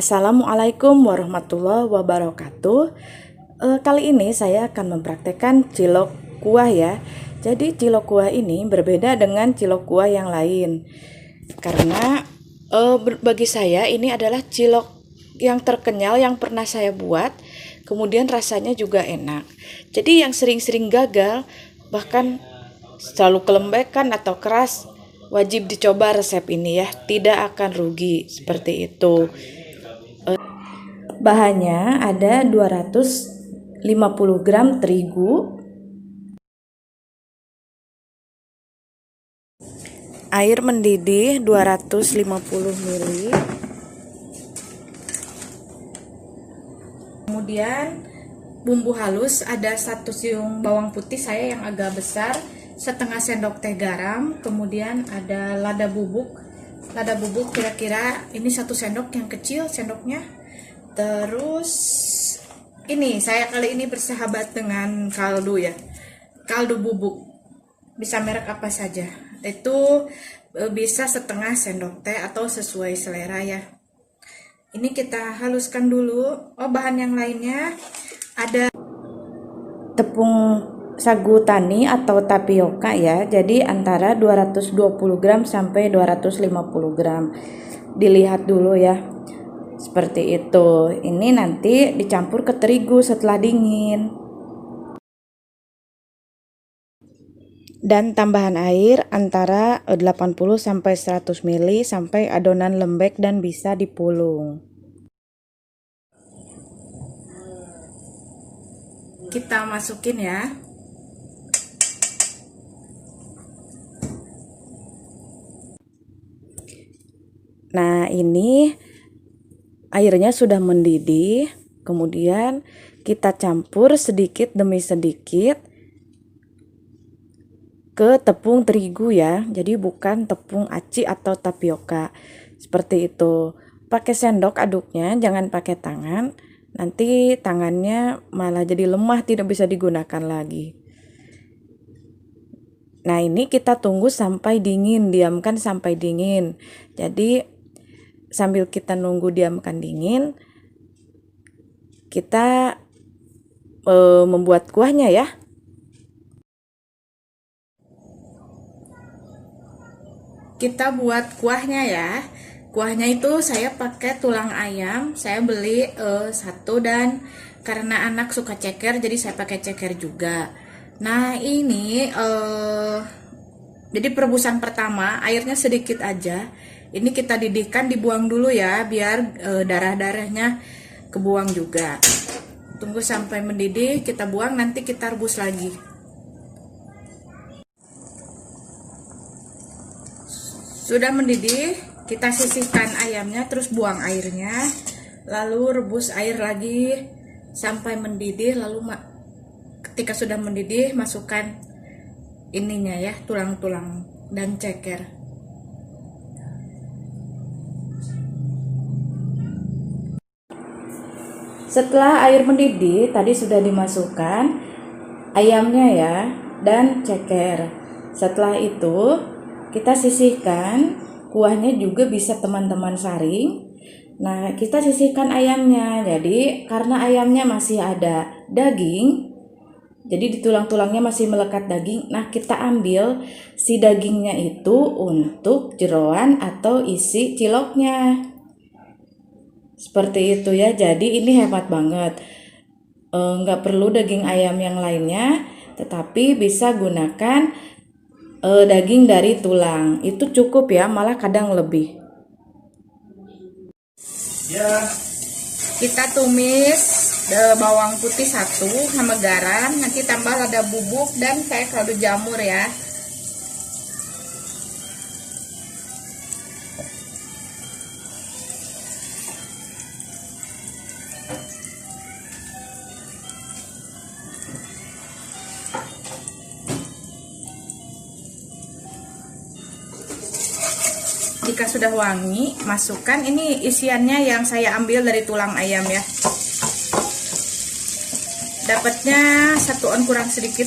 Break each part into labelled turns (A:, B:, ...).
A: Assalamualaikum warahmatullahi wabarakatuh. Kali ini saya akan mempraktekkan cilok kuah ya. Jadi cilok kuah ini berbeda dengan cilok kuah yang lain. Karena bagi saya ini adalah cilok yang terkenyal yang pernah saya buat. Kemudian rasanya juga enak. Jadi yang sering-sering gagal, bahkan selalu kelembekan atau keras, wajib dicoba resep ini ya. Tidak akan rugi seperti itu. Bahannya ada 250 gram terigu, air mendidih 250 ml, kemudian bumbu halus ada 1 siung bawang putih saya yang agak besar, setengah sendok teh garam, kemudian ada lada bubuk kira-kira ini 1 sendok yang kecil sendoknya. Terus ini saya kali ini bersahabat dengan kaldu ya, kaldu bubuk, bisa merek apa saja, itu bisa setengah sendok teh atau sesuai selera ya. Ini kita haluskan dulu. Bahan yang lainnya ada tepung sagu tani atau tapioka ya, jadi antara 220 gram sampai 250 gram. Dilihat dulu ya, seperti itu. Ini nanti dicampur ke terigu setelah dingin. Dan tambahan air antara 80 sampai 100 ml sampai adonan lembek dan bisa dipulung. Kita masukin ya. Nah, ini airnya sudah mendidih, kemudian kita campur sedikit demi sedikit ke tepung terigu ya. Jadi bukan tepung aci atau tapioka. Seperti itu. Pakai sendok aduknya, jangan pakai tangan. Nanti tangannya malah jadi lemah, tidak bisa digunakan lagi. Nah, ini kita tunggu sampai dingin, diamkan sampai dingin. Jadi sambil kita nunggu diamkan dingin, kita membuat kuahnya ya. Kita buat kuahnya ya. Kuahnya itu saya pakai tulang ayam, saya beli 1 dan karena anak suka ceker jadi saya pakai ceker juga. Nah, ini jadi perebusan pertama airnya sedikit aja. Ini kita didihkan, dibuang dulu ya, biar darah-darahnya kebuang juga. Tunggu sampai mendidih, kita buang, nanti kita rebus lagi. Sudah mendidih, kita sisihkan ayamnya, terus buang airnya. Lalu rebus air lagi sampai mendidih, lalu ketika sudah mendidih, masukkan ininya ya, tulang-tulang dan ceker. Setelah air mendidih, tadi sudah dimasukkan ayamnya ya, dan ceker. Setelah itu, kita sisihkan, kuahnya juga bisa teman-teman saring. Nah, kita sisihkan ayamnya. Jadi, karena ayamnya masih ada daging, jadi di tulang-tulangnya masih melekat daging. Nah, kita ambil si dagingnya itu untuk jeroan atau isi ciloknya. Seperti itu ya, jadi ini hemat banget. Nggak perlu daging ayam yang lainnya, tetapi bisa gunakan daging dari tulang. Itu cukup ya, malah kadang lebih. Kita tumis bawang putih 1 sama garam, nanti tambah lada bubuk dan saya kaldu jamur ya. Jika sudah wangi, masukkan ini isiannya yang saya ambil dari tulang ayam ya. Dapatnya 1 on kurang sedikit.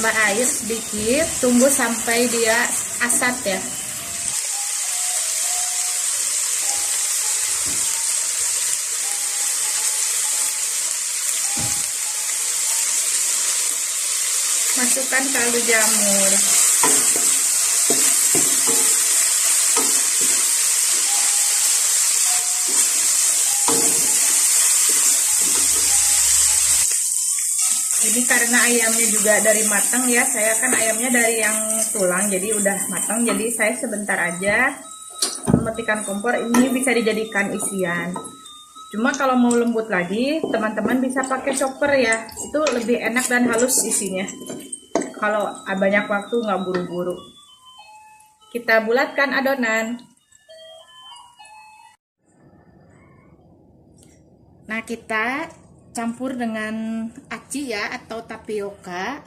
A: tambah air sedikit, tunggu sampai dia asat ya. Masukkan kaldu jamur. Ini karena ayamnya juga dari matang ya, saya kan ayamnya dari yang tulang jadi udah matang, jadi saya sebentar aja mematikan kompor. Ini bisa dijadikan isian. Cuma kalau mau lembut lagi, teman-teman bisa pakai chopper ya, itu lebih enak dan halus isinya. Kalau banyak waktu nggak buru-buru. Kita bulatkan adonan. Nah, kita campur dengan aci ya atau tapioka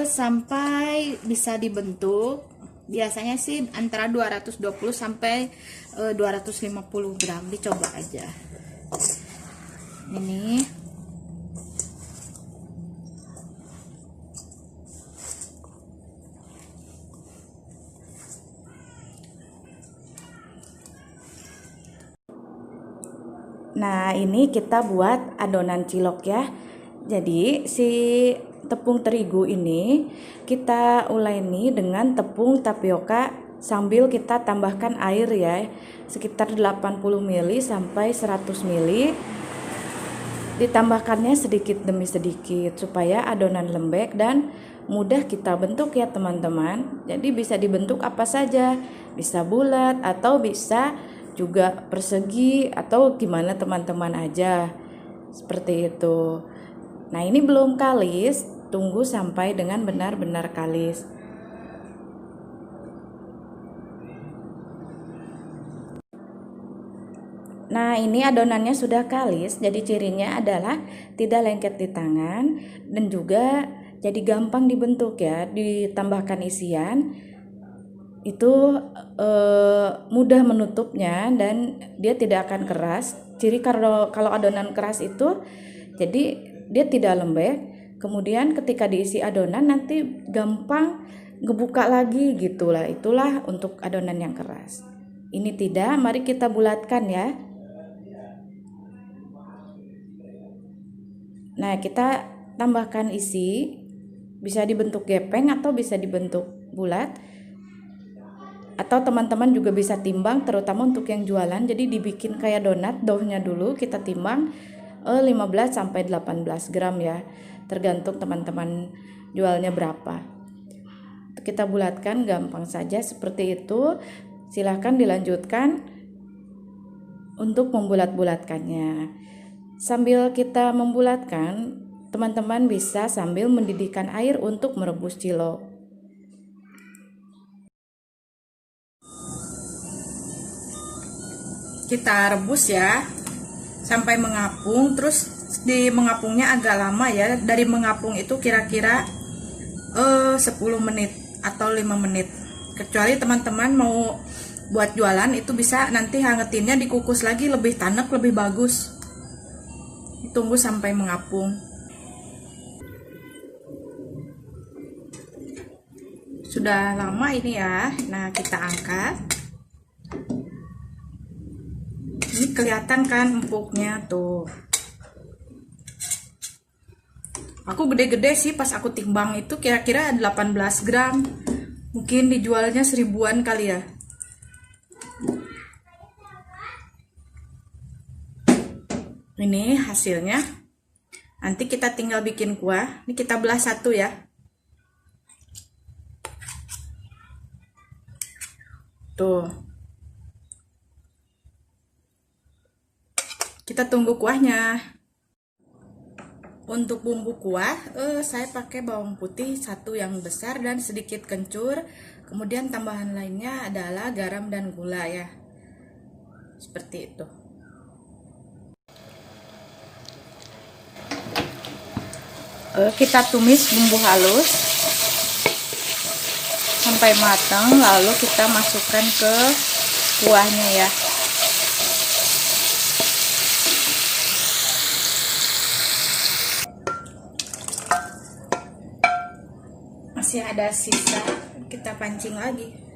A: sampai bisa dibentuk. Biasanya sih antara 220 sampai 250 gram, dicoba aja. Ini nah, ini kita buat adonan cilok ya. Jadi si tepung terigu ini kita uleni dengan tepung tapioka sambil kita tambahkan air ya, sekitar 80 ml sampai 100 ml. Ditambahkannya sedikit demi sedikit supaya adonan lembek dan mudah kita bentuk ya teman-teman. Jadi bisa dibentuk apa saja, bisa bulat atau bisa juga persegi atau gimana teman-teman aja, seperti itu. Nah, ini belum kalis, tunggu sampai dengan benar-benar kalis. Nah, ini adonannya sudah kalis, jadi cirinya adalah tidak lengket di tangan dan juga jadi gampang dibentuk ya. Ditambahkan isian itu mudah menutupnya dan dia tidak akan keras. Ciri kalau adonan keras itu jadi dia tidak lembek. Kemudian ketika diisi adonan nanti gampang ngebuka lagi gitulah. Itulah untuk adonan yang keras. Ini tidak, mari kita bulatkan ya. Nah, kita tambahkan isi, bisa dibentuk gepeng atau bisa dibentuk bulat. Atau teman-teman juga bisa timbang, terutama untuk yang jualan. Jadi dibikin kayak donat, doughnya dulu kita timbang 15 sampai 18 gram ya. Tergantung teman-teman jualnya berapa. Kita bulatkan gampang saja seperti itu. Silahkan dilanjutkan untuk membulat-bulatkannya. Sambil kita membulatkan, teman-teman bisa sambil mendidihkan air untuk merebus cilok. Kita rebus ya sampai mengapung, terus di mengapungnya agak lama ya. Dari mengapung itu kira-kira 10 menit atau 5 menit. Kecuali teman-teman mau buat jualan, itu bisa nanti hangetinnya dikukus lagi, lebih tanek, lebih bagus. Tunggu sampai mengapung. Sudah lama ini ya. Nah, kita angkat. Ini kelihatan kan empuknya tuh. Aku gede-gede sih, pas aku timbang itu kira-kira 18 gram. Mungkin dijualnya 1000-an kali ya. Ini hasilnya. Nanti kita tinggal bikin kuah. Ini kita belah satu ya. Tuh. Kita tunggu kuahnya. Untuk bumbu kuah, saya pakai bawang putih 1 yang besar dan sedikit kencur. Kemudian tambahan lainnya adalah garam dan gula ya. Seperti itu. Kita tumis bumbu halus sampai matang, lalu kita masukkan ke kuahnya ya. ada sisa, kita pancing lagi.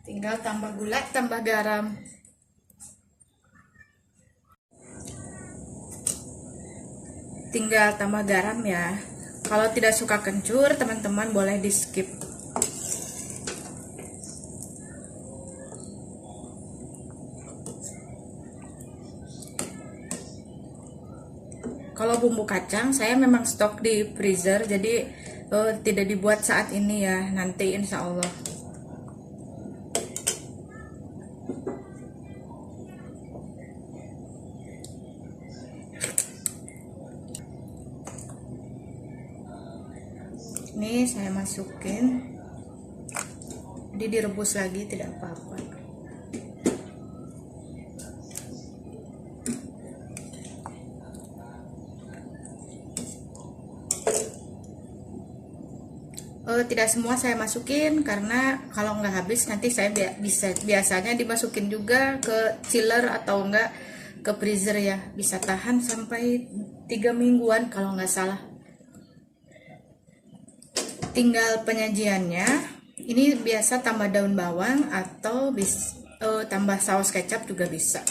A: Tinggal tambah gula, tambah garam. Tinggal tambah garam ya. Kalau tidak suka kencur, teman-teman boleh di skip. Kalau bumbu kacang saya memang stok di freezer, jadi tidak dibuat saat ini ya, nanti insya Allah. Ini saya masukin, jadi direbus lagi tidak apa-apa. Tidak semua saya masukin karena kalau nggak habis nanti saya biasanya dimasukin juga ke chiller atau enggak ke freezer ya, bisa tahan sampai 3 mingguan kalau nggak salah. Tinggal penyajiannya, ini biasa tambah daun bawang atau tambah saus kecap juga bisa.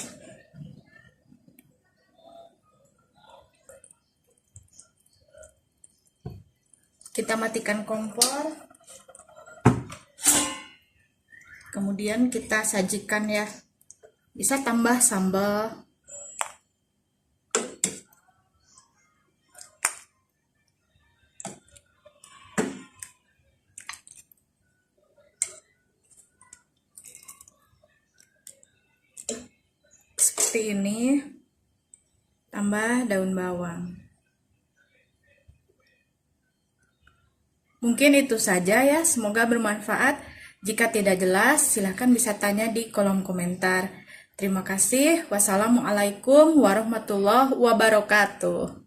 A: Kita matikan kompor, kemudian kita sajikan ya. Bisa tambah sambal. Seperti ini, tambah daun bawang. Mungkin itu saja ya, semoga bermanfaat. Jika tidak jelas, silahkan bisa tanya di kolom komentar. Terima kasih. Wassalamualaikum warahmatullahi wabarakatuh.